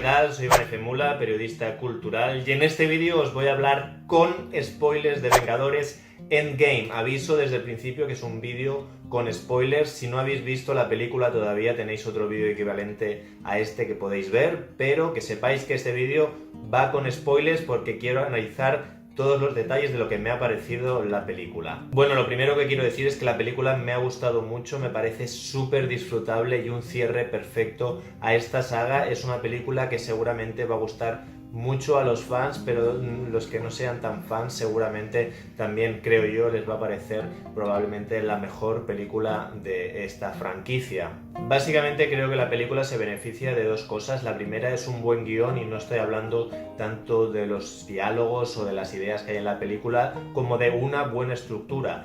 ¿qué tal? Soy Iván F. Mula, periodista cultural, y en este vídeo os voy a hablar con spoilers de Vengadores Endgame. Aviso desde el principio que es un vídeo con spoilers. Si no habéis visto la película todavía tenéis otro vídeo equivalente a este que podéis ver, pero que sepáis que este vídeo va con spoilers porque quiero analizar todos los detalles de lo que me ha parecido la película. Bueno, lo primero que quiero decir es que la película me ha gustado mucho, me parece súper disfrutable y un cierre perfecto a esta saga. Es una película que seguramente va a gustar mucho a los fans, pero los que no sean tan fans seguramente también, creo yo, les va a parecer probablemente la mejor película de esta franquicia. Básicamente creo que la película se beneficia de dos cosas. La primera es un buen guión, y no estoy hablando tanto de los diálogos o de las ideas que hay en la película, como de una buena estructura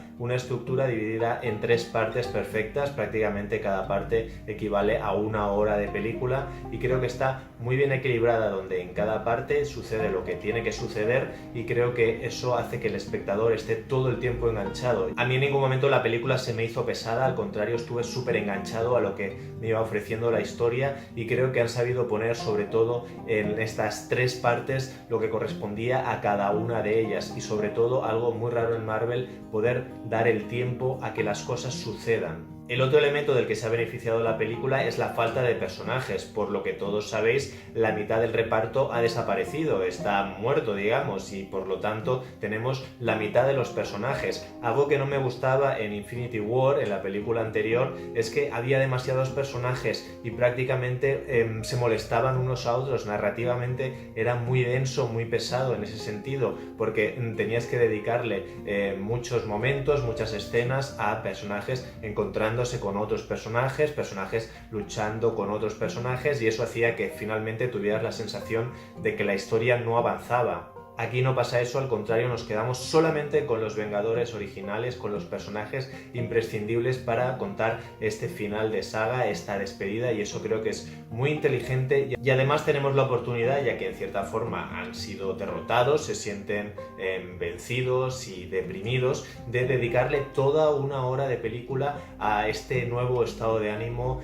dividida en tres partes perfectas. Prácticamente cada parte equivale a una hora de película y creo que está muy bien equilibrada, donde en cada parte sucede lo que tiene que suceder, y creo que eso hace que el espectador esté todo el tiempo enganchado. A mí en ningún momento la película se me hizo pesada, al contrario, estuve súper enganchado a lo que me iba ofreciendo la historia, y creo que han sabido poner sobre todo en estas tres partes lo que correspondía a cada una de ellas, y sobre todo, algo muy raro en Marvel, poder dar el tiempo a que las cosas sucedan. El otro elemento del que se ha beneficiado la película es la falta de personajes. Por lo que todos sabéis, la mitad del reparto ha desaparecido, está muerto, digamos, y por lo tanto tenemos la mitad de los personajes. Algo que no me gustaba en Infinity War, en la película anterior, es que había demasiados personajes y prácticamente se molestaban unos a otros. Narrativamente era muy denso, muy pesado en ese sentido, porque tenías que dedicarle muchos momentos, muchas escenas a personajes encontrando con otros personajes luchando con otros personajes, y eso hacía que finalmente tuvieras la sensación de que la historia no avanzaba. Aquí no pasa eso, al contrario, nos quedamos solamente con los Vengadores originales, con los personajes imprescindibles para contar este final de saga, esta despedida, y eso creo que es muy inteligente. Y además tenemos la oportunidad, ya que en cierta forma han sido derrotados, se sienten vencidos y deprimidos, de dedicarle toda una hora de película a este nuevo estado de ánimo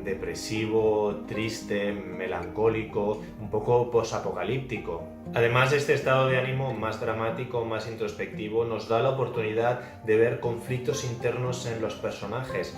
depresivo, triste, melancólico, un poco posapocalíptico. Además, este estado de ánimo más dramático, más introspectivo, nos da la oportunidad de ver conflictos internos en los personajes,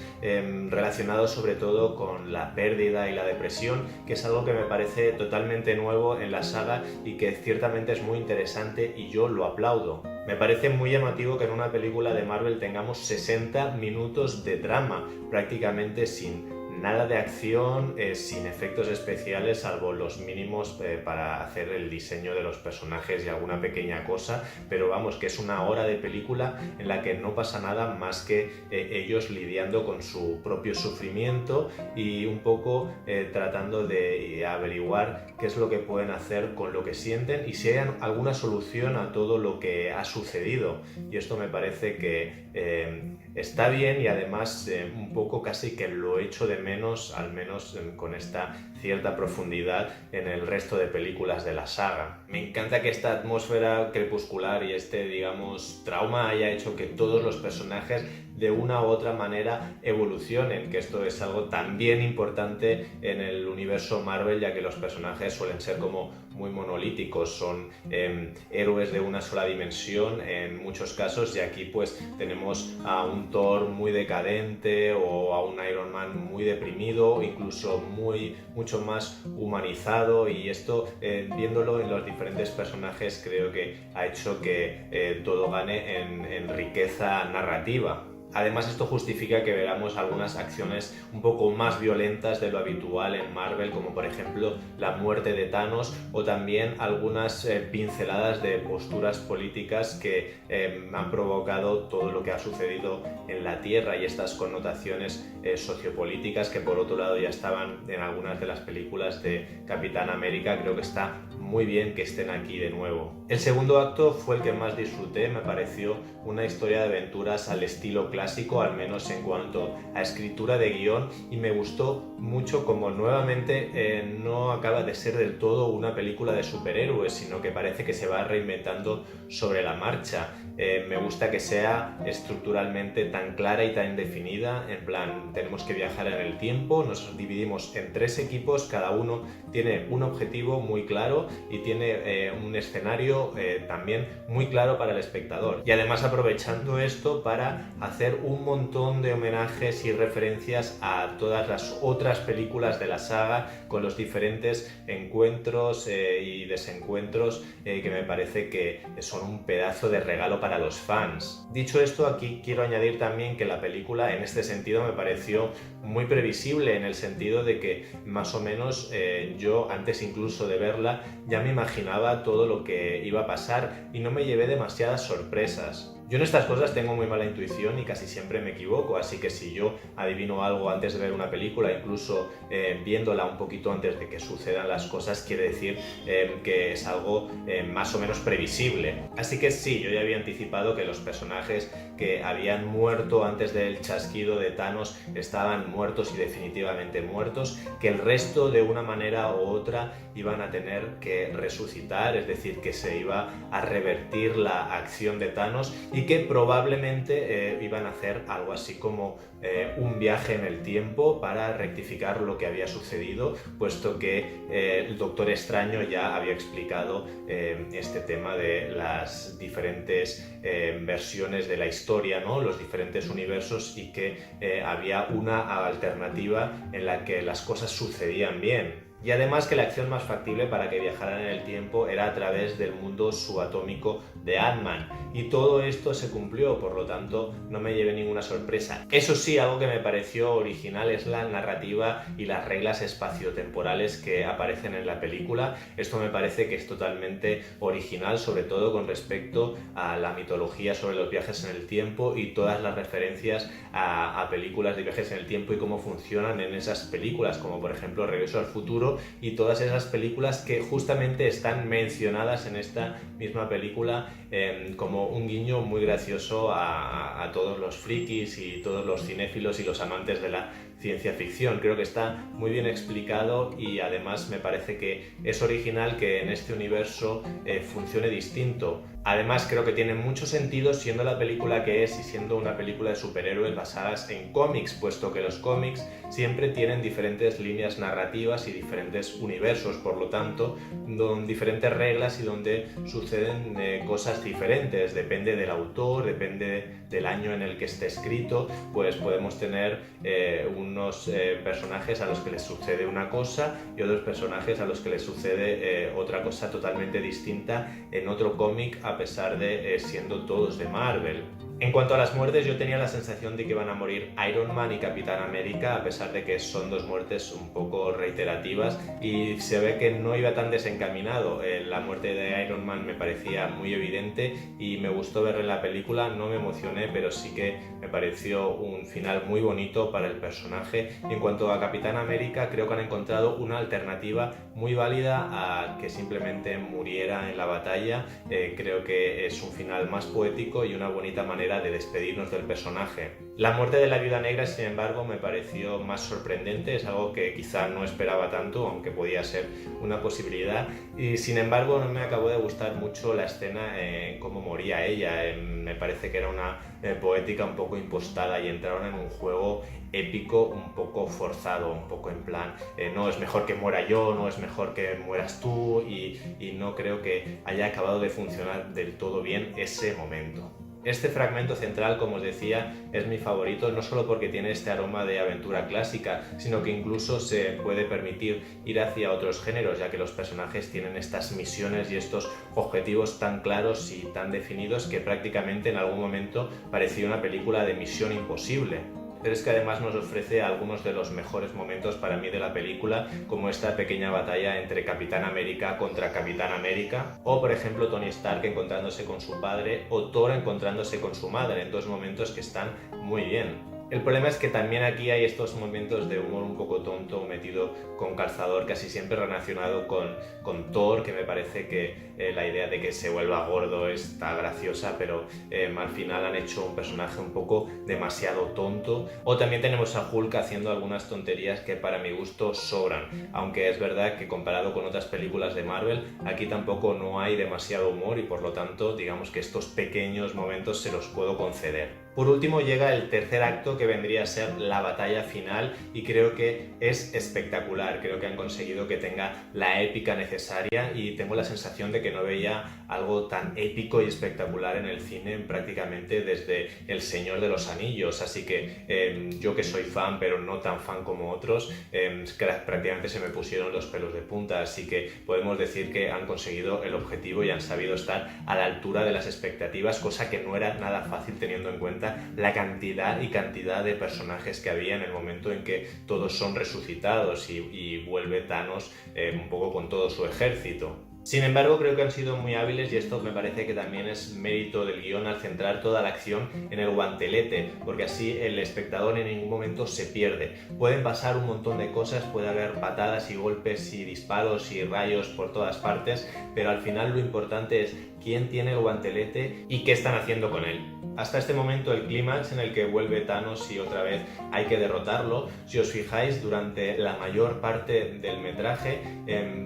relacionados sobre todo con la pérdida y la depresión, que es algo que me parece totalmente nuevo en la saga y que ciertamente es muy interesante, y yo lo aplaudo. Me parece muy llamativo que en una película de Marvel tengamos 60 minutos de drama, prácticamente sin nada de acción, sin efectos especiales, salvo los mínimos para hacer el diseño de los personajes y alguna pequeña cosa, pero vamos, que es una hora de película en la que no pasa nada más que ellos lidiando con su propio sufrimiento y un poco tratando de averiguar qué es lo que pueden hacer con lo que sienten y si hay alguna solución a todo lo que ha sucedido. Y esto me parece que está bien, y además un poco casi que lo echo de menos, al menos con esta cierta profundidad en el resto de películas de la saga. Me encanta que esta atmósfera crepuscular y este, digamos, trauma haya hecho que todos los personajes de una u otra manera evolucionen, que esto es algo también importante en el universo Marvel, ya que los personajes suelen ser como muy monolíticos, son héroes de una sola dimensión en muchos casos, y aquí pues tenemos a un Thor muy decadente o a un Iron Man muy deprimido, incluso mucho más humanizado, y esto viéndolo en los diferentes personajes creo que ha hecho que todo gane en riqueza narrativa. Además, esto justifica que veamos algunas acciones un poco más violentas de lo habitual en Marvel, como por ejemplo la muerte de Thanos, o también algunas pinceladas de posturas políticas que han provocado todo lo que ha sucedido en la Tierra, y estas connotaciones sociopolíticas que por otro lado ya estaban en algunas de las películas de Capitán América. Creo que está muy bien que estén aquí de nuevo. El segundo acto fue el que más disfruté, me pareció una historia de aventuras al estilo clásico clásico, al menos en cuanto a escritura de guión, y me gustó mucho como nuevamente no acaba de ser del todo una película de superhéroes, sino que parece que se va reinventando sobre la marcha. Me gusta que sea estructuralmente tan clara y tan definida, en plan, tenemos que viajar en el tiempo, nos dividimos en 3 equipos, cada uno tiene un objetivo muy claro y tiene un escenario también muy claro para el espectador. Y además aprovechando esto para hacer un montón de homenajes y referencias a todas las otras películas de la saga, con los diferentes encuentros y desencuentros que me parece que son un pedazo de regalo para los fans. Dicho esto, aquí quiero añadir también que la película en este sentido me pareció muy previsible, en el sentido de que más o menos yo antes incluso de verla ya me imaginaba todo lo que iba a pasar y no me llevé demasiadas sorpresas. Yo en estas cosas tengo muy mala intuición y casi siempre me equivoco, así que si yo adivino algo antes de ver una película, incluso viéndola un poquito antes de que sucedan las cosas, quiere decir que es algo más o menos previsible. Así que sí, yo ya había anticipado que los personajes que habían muerto antes del chasquido de Thanos estaban muertos y definitivamente muertos, que el resto de una manera u otra iban a tener que resucitar, es decir, que se iba a revertir la acción de Thanos y que probablemente iban a hacer algo así como un viaje en el tiempo para rectificar lo que había sucedido, puesto que el Doctor Extraño ya había explicado este tema de las diferentes versiones de la historia, ¿no? Los diferentes universos, y que había una alternativa en la que las cosas sucedían bien. Y además que la acción más factible para que viajaran en el tiempo era a través del mundo subatómico de Ant-Man. Y todo esto se cumplió, por lo tanto no me llevé ninguna sorpresa. Eso sí, algo que me pareció original es la narrativa y las reglas espaciotemporales que aparecen en la película. Esto me parece que es totalmente original, sobre todo con respecto a la mitología sobre los viajes en el tiempo y todas las referencias a películas de viajes en el tiempo y cómo funcionan en esas películas, como por ejemplo Regreso al Futuro, y todas esas películas que justamente están mencionadas en esta misma película como un guiño muy gracioso a todos los frikis y todos los cinéfilos y los amantes de la ciencia ficción. Creo que está muy bien explicado y además me parece que es original que en este universo funcione distinto. Además creo que tiene mucho sentido siendo la película que es y siendo una película de superhéroes basadas en cómics, puesto que los cómics siempre tienen diferentes líneas narrativas y diferentes universos, por lo tanto, con diferentes reglas y donde suceden cosas diferentes. Depende del autor, depende del año en el que esté escrito, pues podemos tener unos personajes a los que les sucede una cosa y otros personajes a los que les sucede otra cosa totalmente distinta en otro cómic, a pesar de siendo todos de Marvel. En cuanto a las muertes, yo tenía la sensación de que iban a morir Iron Man y Capitán América, a pesar de que son dos muertes un poco reiterativas, y se ve que no iba tan desencaminado. La muerte de Iron Man me parecía muy evidente y me gustó verla en la película. No me emocioné, pero sí que me pareció un final muy bonito para el personaje. Y en cuanto a Capitán América, creo que han encontrado una alternativa muy válida a que simplemente muriera en la batalla. Creo que es un final más poético y una bonita manera de despedirnos del personaje. La muerte de la Viuda Negra, sin embargo, me pareció más sorprendente, es algo que quizá no esperaba tanto, aunque podía ser una posibilidad, y sin embargo no me acabó de gustar mucho la escena en cómo moría ella. Me parece que era una poética un poco impostada y entraron en un juego épico un poco forzado, un poco en plan no es mejor que muera yo, no es mejor que mueras tú, y no creo que haya acabado de funcionar del todo bien ese momento. Este fragmento central, como os decía, es mi favorito, no solo porque tiene este aroma de aventura clásica, sino que incluso se puede permitir ir hacia otros géneros, ya que los personajes tienen estas misiones y estos objetivos tan claros y tan definidos que prácticamente en algún momento parecía una película de Misión Imposible. Pero es que además nos ofrece algunos de los mejores momentos para mí de la película, como esta pequeña batalla entre Capitán América contra Capitán América, o por ejemplo Tony Stark encontrándose con su padre, o Thor encontrándose con su madre, en dos momentos que están muy bien. El problema es que también aquí hay estos momentos de humor un poco tonto metido con calzador, casi siempre relacionado con Thor, que me parece que la idea de que se vuelva gordo está graciosa, pero al final han hecho un personaje un poco demasiado tonto. O también tenemos a Hulk haciendo algunas tonterías que para mi gusto sobran, aunque es verdad que comparado con otras películas de Marvel, aquí tampoco no hay demasiado humor y por lo tanto digamos que estos pequeños momentos se los puedo conceder. Por último llega el tercer acto, que vendría a ser la batalla final, y creo que es espectacular. Creo que han conseguido que tenga la épica necesaria y tengo la sensación de que no veía algo tan épico y espectacular en el cine prácticamente desde El Señor de los Anillos, así que yo que soy fan pero no tan fan como otros, prácticamente se me pusieron los pelos de punta, así que podemos decir que han conseguido el objetivo y han sabido estar a la altura de las expectativas, cosa que no era nada fácil teniendo en cuenta la cantidad de personajes que había en el momento en que todos son resucitados y vuelve Thanos un poco con todo su ejército. Sin embargo, creo que han sido muy hábiles y esto me parece que también es mérito del guión al centrar toda la acción en el guantelete, porque así el espectador en ningún momento se pierde. Pueden pasar un montón de cosas, puede haber patadas y golpes y disparos y rayos por todas partes, pero al final lo importante es quién tiene el guantelete y qué están haciendo con él. Hasta este momento el clímax en el que vuelve Thanos y otra vez hay que derrotarlo. Si os fijáis, durante la mayor parte del metraje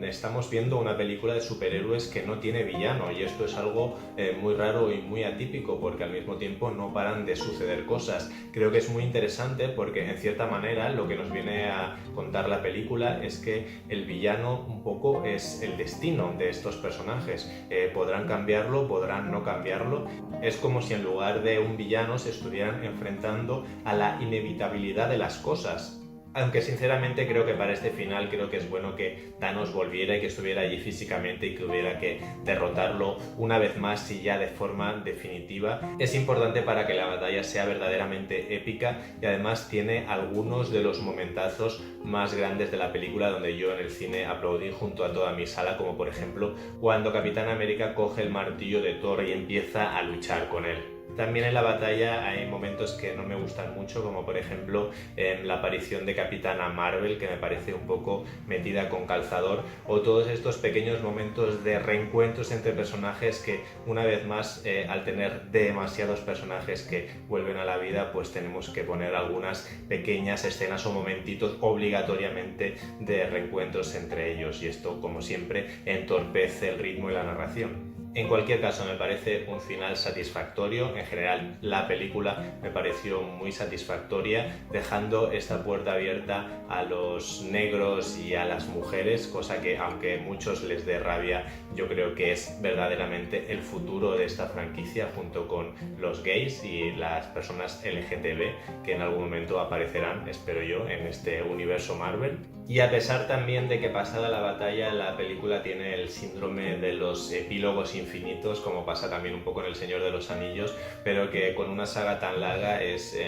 estamos viendo una película de superhéroes que no tiene villano, y esto es algo muy raro y muy atípico, porque al mismo tiempo no paran de suceder cosas. Creo que es muy interesante porque en cierta manera lo que nos viene a contar la película es que el villano un poco es el destino de estos personajes. Podrán cambiarlo, podrán no cambiarlo. Es como si en lugar de un villano se estuvieran enfrentando a la inevitabilidad de las cosas. Aunque sinceramente creo que para este final creo que es bueno que Thanos volviera y que estuviera allí físicamente y que hubiera que derrotarlo una vez más y ya de forma definitiva. Es importante para que la batalla sea verdaderamente épica y además tiene algunos de los momentazos más grandes de la película, donde yo en el cine aplaudí junto a toda mi sala, como por ejemplo cuando Capitán América coge el martillo de Thor y empieza a luchar con él. También en la batalla hay momentos que no me gustan mucho, como por ejemplo la aparición de Capitana Marvel, que me parece un poco metida con calzador, o todos estos pequeños momentos de reencuentros entre personajes que una vez más, al tener demasiados personajes que vuelven a la vida, pues tenemos que poner algunas pequeñas escenas o momentitos obligatoriamente de reencuentros entre ellos, y esto como siempre entorpece el ritmo y la narración. En cualquier caso, me parece un final satisfactorio. En general, la película me pareció muy satisfactoria, dejando esta puerta abierta a los negros y a las mujeres, cosa que, aunque a muchos les dé rabia, yo creo que es verdaderamente el futuro de esta franquicia, junto con los gays y las personas LGTB, que en algún momento aparecerán, espero yo, en este universo Marvel. Y a pesar también de que pasada la batalla, la película tiene el síndrome de los epílogos infinitos, como pasa también un poco en El Señor de los Anillos, pero que con una saga tan larga es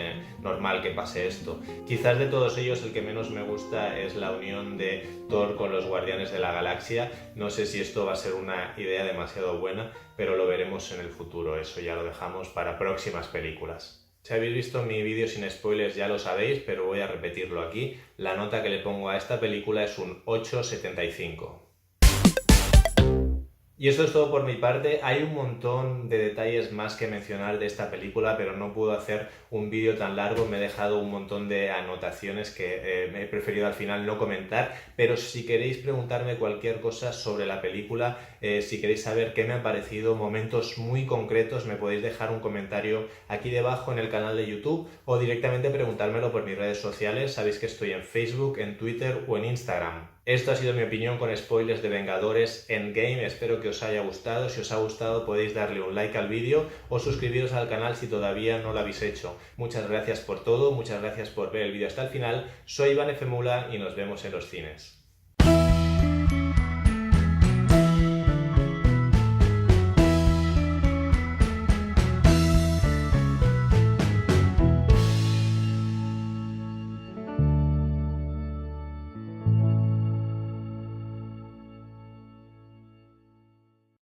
normal que pase esto. Quizás de todos ellos el que menos me gusta es la unión de Thor con los Guardianes de la Galaxia. No sé si esto va a ser una idea demasiado buena, pero lo veremos en el futuro. Eso ya lo dejamos para próximas películas. Si habéis visto mi vídeo sin spoilers ya lo sabéis, pero voy a repetirlo aquí. La nota que le pongo a esta película es un 8,75. Y eso es todo por mi parte. Hay un montón de detalles más que mencionar de esta película, pero no puedo hacer un vídeo tan largo. Me he dejado un montón de anotaciones que he preferido al final no comentar, pero si queréis preguntarme cualquier cosa sobre la película, si queréis saber qué me han parecido, momentos muy concretos, me podéis dejar un comentario aquí debajo en el canal de YouTube o directamente preguntármelo por mis redes sociales. Sabéis que estoy en Facebook, en Twitter o en Instagram. Esto ha sido mi opinión con spoilers de Vengadores Endgame. Espero que os haya gustado. Si os ha gustado podéis darle un like al vídeo o suscribiros al canal si todavía no lo habéis hecho. Muchas gracias por todo, muchas gracias por ver el vídeo hasta el final. Soy Iván F. Mula y nos vemos en los cines.